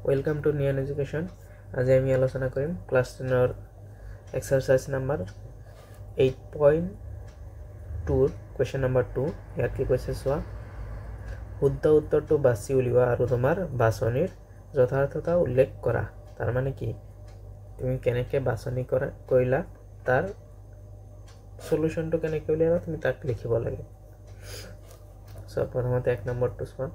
Welcome to Neon Education. আজি আমি আলোচনা কৰিম class 10 exercise number 8.2 question number 2 ইয়াত কি কৈছে চোৱা শুদ্ধ উত্তৰটো বাছি উলিওৱা আৰু তোমাৰ বাছনিৰ যথাৰ্থতা উল্লেখ কৰা তাৰ মানে কি তুমি কেনেকৈ বাছনি কৰিলা তাৰ সলিউশনটো কেনেকৈ উলিয়াবা তুমি তাক লিখিব লাগে সো প্ৰথমতে 1 নম্বৰটো চোৱা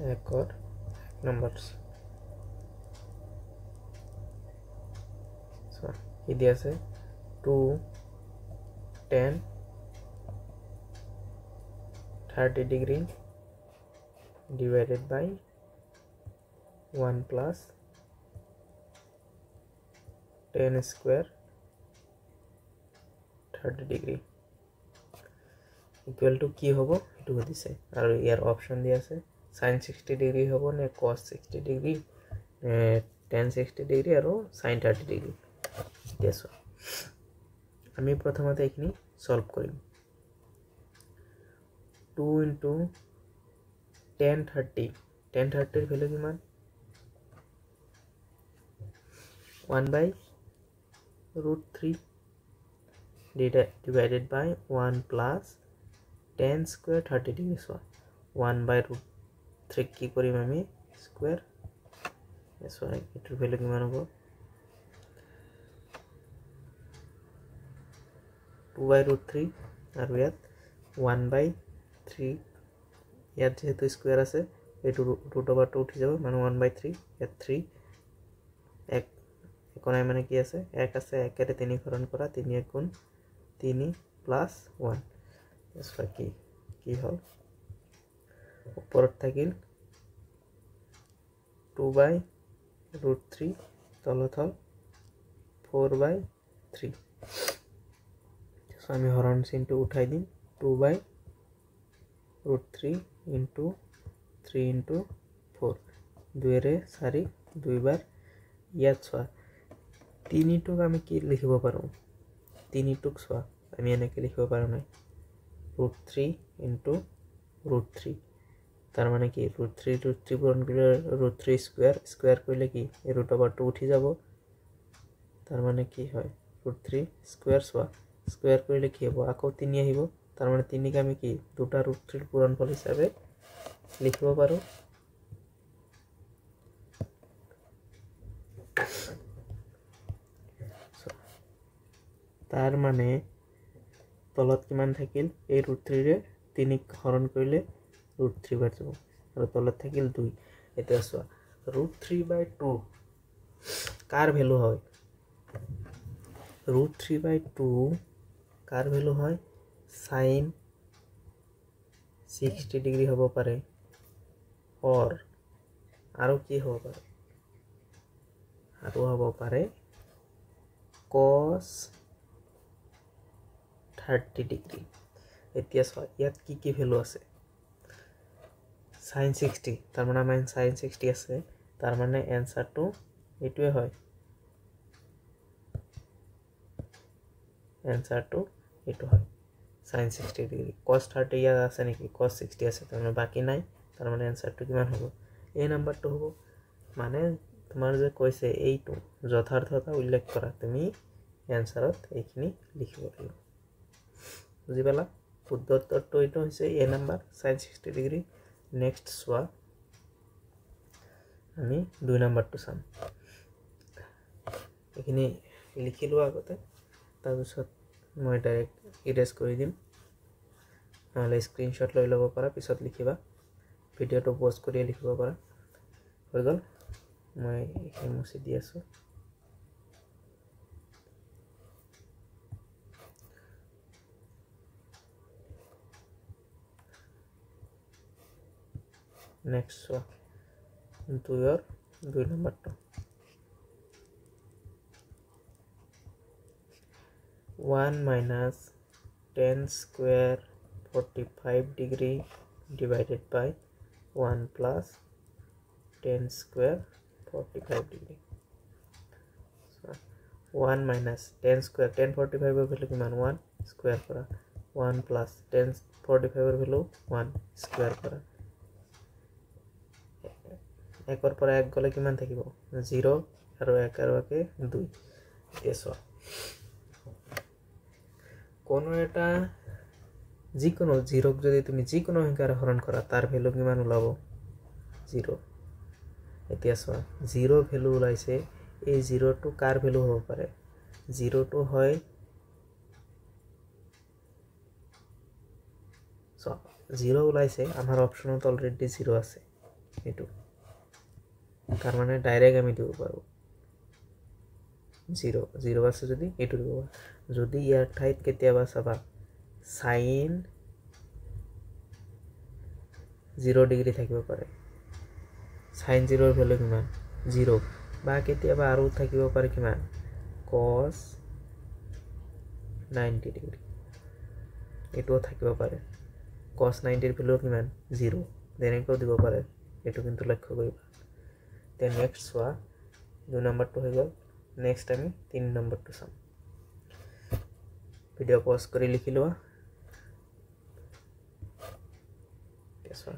একর numbers so কি দিয়া আছে 2 10 30 degree divided by 1 plus 10 square 30 degree equal to কি হ'ব এটো দিছে আৰু ইয়াৰ অপচন দিয়া আছে sin 60 degree hobo ne cos 60 degree tan 60 degree aru sin 30 degree yes ami prothomote ekhini solve korim 2 into tan 30 er value kiman 1 by root 3 divided by 1 plus tan square 30 degree so 1 by root 3 কি কৰিম আমি square so এটোৰ value কিমান হ'ব 2 by root 3 আৰু ইয়াত 1 by 3 ইয়াত যেহেতু square আছে এটো root over 2 উঠি যাব মানে 1 by 3 ইয়াত 3 এক কোনাই মানে কি আছে এক আছে একেৰে 3 হৰণ কৰা 3 গুণ 3 plus 1 সো কি হল উপৰত থাকিল 2 by root 3 তলত হল 4 by 3 সো আমি হরণ চিহ্নটো উঠাই দিম 2 by root 3 into 3 into 4 2 रे 4 2 बार ইয়াত চোৱা 3 টুক আমি কি লিখিব পাৰো 3 টুক চোৱা আমি এনেকৈ লিখিব পাৰো নাই root 3 into root 3 তার মানে কি root 3 পূরণ করলে root 3 স্কয়ার করলে কি এই root over 2 উঠি যাব তার মানে কি হয় root 3 স্কয়ার করলে কি হবে আকো 3 আহিব তার মানে 3 কে আমি কি দুটা root 3 পূরণফল হিসাবে লিখিব পারো তার মানে তলত কিমান থাকিল এই root 3 ৰে 3 হৰণ কৰিলে root 3 বাৰ যাব আৰু তলত থাকিল 2 এটা চোৱা root 3 by 2 কাৰ ভ্যালু হয় root 3 by 2 কাৰ ভ্যালু হয় sin 60 ডিগ্ৰী হ'ব পাৰে or আৰু কি হ'ব পাৰে আৰু হ'ব পাৰে cos 30 ডিগ্ৰী এতিয়া চোৱা ইয়াত কি ভ্যালু আছে sin 60 তার মানে আমার sin 60 আছে তার মানে आंसर তো এটুই হয় आंसर তো এটু হয় sin 60 ডিগ্রি cos 30 ইয়াত আছে নেকি cos 60 আছে তার মানে বাকি নাই তার মানে आंसर তো কিমান হবে এই নাম্বারটো হ'ব মানে তোমাৰ যে কৈছে এইটো যথাৰ্থতা উল্লেখ কৰা তুমি आंसरত এইখিনি লিখিব লাগিব বুজি পালা শুদ্ধ উত্তৰটো এইটো হৈছে এ নাম্বাৰ sin 60 ডিগ্ৰী नेक्स्ट सोआ আমি 2 নাম্বাৰটো চাম এখিনি লিখিলো আগতে তাৰ পিছত মই ডাইৰেক্ট ইৰেজ কৰি দিম নহলে স্ক্ৰিনশ্বট লৈ ল'ব পাৰা পিছত লিখিবা ভিডিওটো পজ কৰি লিখিব পাৰা হৈ গল মই এখিনি মুছি দি আছো next so into your 2 number 2 1 minus 10 square 45 degree divided by 1 plus 10 square 45 degree so 1 minus 10 square 10 45 value কিমান 1 square কৰা 1 প্লাস 1045 এৰ ভ্যালু 1 স্কয়াৰ কৰা একৰ পৰ এক গলে কিমান থাকিব 0 আৰু 1 আৰু 1 2 এসো কোনো এটা যিকোনো 0 যদি তুমি যিকোনো সংখ্যাৰ হৰণ কৰা তাৰ ভ্যালু কিমান ওলাব 0 এতিয়া চোৱা 0 ভ্যালু ওলাইছে এই 0 টো কাৰ ভ্যালু হ'ব পাৰে 0 টো হয় সো 0 ওলাইছে আমাৰ অপচনত অলৰেডি 0 আছে এটো তাৰ মানে ডাইৰেক্ট আমি দিব পাৰো 0 0 আছে যদি এটো দিব যদি ইয়াৰ ঠাইত কেতিয়াবা চাবা sin 0 ডিগ্ৰী থাকিব পাৰে sin 0 ৰ ভ্যালু কিমান 0 বা কেতিয়াবা আৰু থাকিব পাৰে কিমান cos 90 ডিগ্ৰী এটো থাকিব পাৰে cos 90 ৰ ভ্যালু কিমান 0 দেনেকৈ দিব পাৰে এটো কিন্তু লক্ষ্য কৰিবা তে নেক্সট সোয়া 2 নম্বৰটো হৈ গল নেক্সট আমি 3 নম্বৰটো চাম ভিডিও পজ কৰি লিখি লোৱা কেছৱা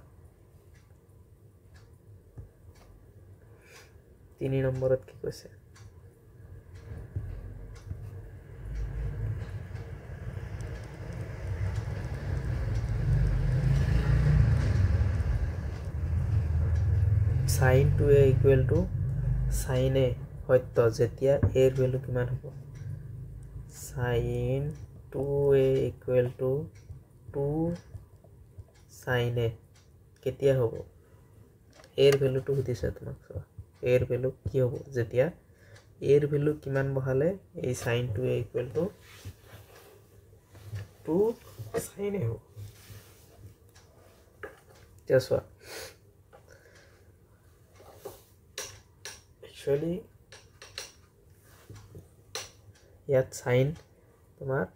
3 নম্বৰত কি কৈছে sin 2a equal to sin a সত্য যেতিয়া a এর ভ্যালু কিমান হ'ব sin 2a equal to 2 sin a কেতিয়া হ'ব a এর ভ্যালুটো হতিছে তোমাক a এর ভ্যালু কি হ'ব যেতিয়া a এর ভ্যালু কিমান বহালে এই sin 2a equal to 2 sin a হ'ব তেছৱা actually ইয়াত sin তোমার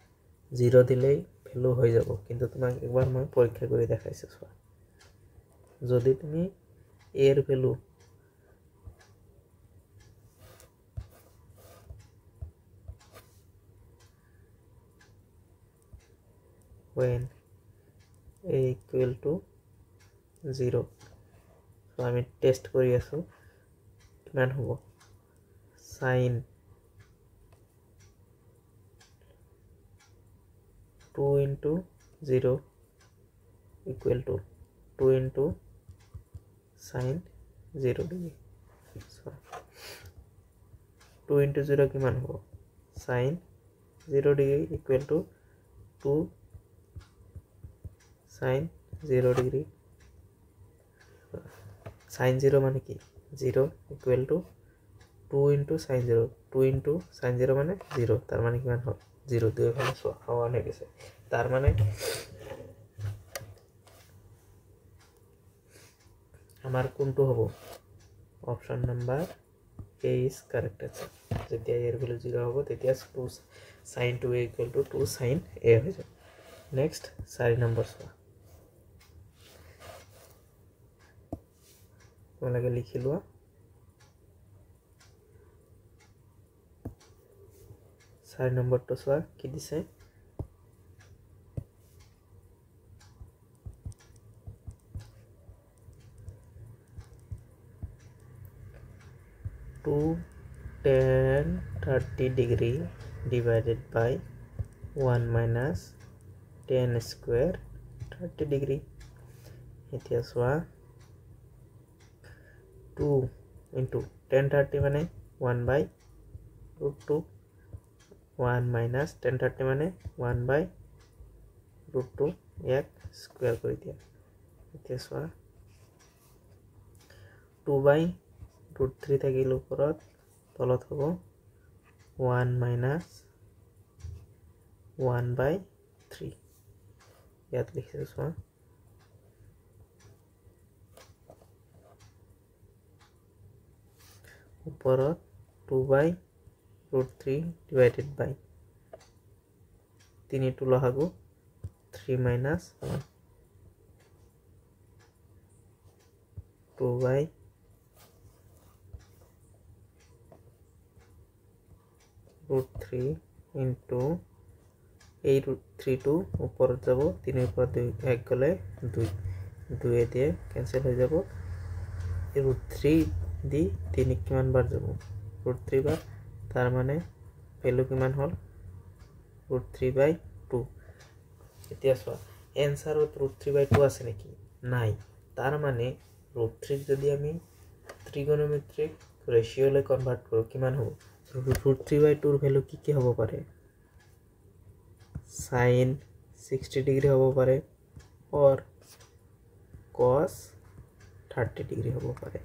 0 দিলেই ভ্যালু হৈ যাব কিন্তু তোমাক একবার মই পরীক্ষা কৰি দেখাইছো সোয়া যদি তুমি a এৰ value when a equal to 0 so আমি টেস্ট কৰি আছো কিমান হ'ব sin 2 into 0 equal to 2 into sin 0 degree so 2 into 0 কিমান হ'ব sin 0 degree equal to 2 sin 0 degree sin 0 মানে কি 0 equal to 2 into sin 0 2 into sin 0 মানে 0 তার মানে কিমান হয় 0 দুই ভাগে সমান হৈ গৈছে তার মানে আমার কোনটো হ'ব option number A is correct আছে যেতিয়া এর ভ্যালু 0 হ'ব তেতিয়া 2 sin 2a equal to 2 sin a হৈ যাব নেক্সট 4 নম্বৰ সোয়া তোমালোকে লিখি লোৱা 4 নম্বৰটো সোয়া কি দিছে 2 tan 30 degree divided by 1 minus tan square 30 degree এতিয়া সোয়া 2 into tan 30 মানে 1 by root 2 1 minus tan 30 মানে 1 by root 2 এক স্কয়ার কৰি দিয়া এতিয়া সোয়া 2 by root 3 থাকিল ওপৰত তলত হ'ব 1 minus 1 by 3 ইয়াত লিখিছো সোয়া ওপৰত 2 by root 3 divided by 3 to লহাগু 3 minus 1 2 by root 3 into এই √3 টো ওপৰত যাব 3 ৰ পৰা 2 1 গলে 2 2 দিয়ে ক্যান্সেল হৈ যাব এই √3 দি 3 কিমান বাৰ যাব √3 বাৰ তাৰ মানে ভ্যালু কিমান হল √3/2 এতিয়া চোৱা এনসাৰত √3/2 আছে নেকি নাই তাৰ মানে √3 যদি আমি ত্ৰিগোণমিত্ৰিক ৰেশিওলৈ কনভাৰ্ট কৰো কিমান হ'ব √3/2 ৰ ভ্যালু কি হ'ব পাৰে sin 60 ডিগ্ৰী হ'ব পাৰে or cos 30 ডিগ্ৰী হ'ব পাৰে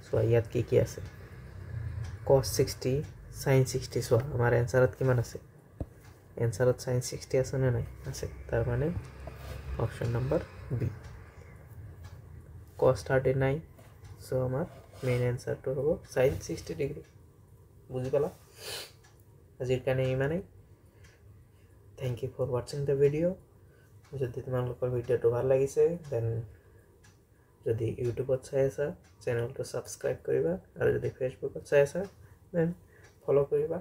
সো ইয়াত কি আছে cos 60 sin 60 সো আমাৰ এনসাৰত কিমান আছে এনসাৰত sin 60 আছে না নাই আছে তাৰ মানে অপশন নাম্বাৰ বি cos 30 নাই সো আমাৰ মেইন এনসাৰটো হ'ব sin 60 ডিগ্ৰী বুজি পালা আজিৰ কাৰণে ইমানেই Thank you for watching the video. যদি তোমালোকৰ ভিডিওটো ভাল লাগিছে দেন যদি ইউটিউবত চাই আছা চেনেলটো সাবস্ক্ৰাইব কৰিবা আৰু যদি ফেসবুকত চাই আছা দেন ফলো কৰিবা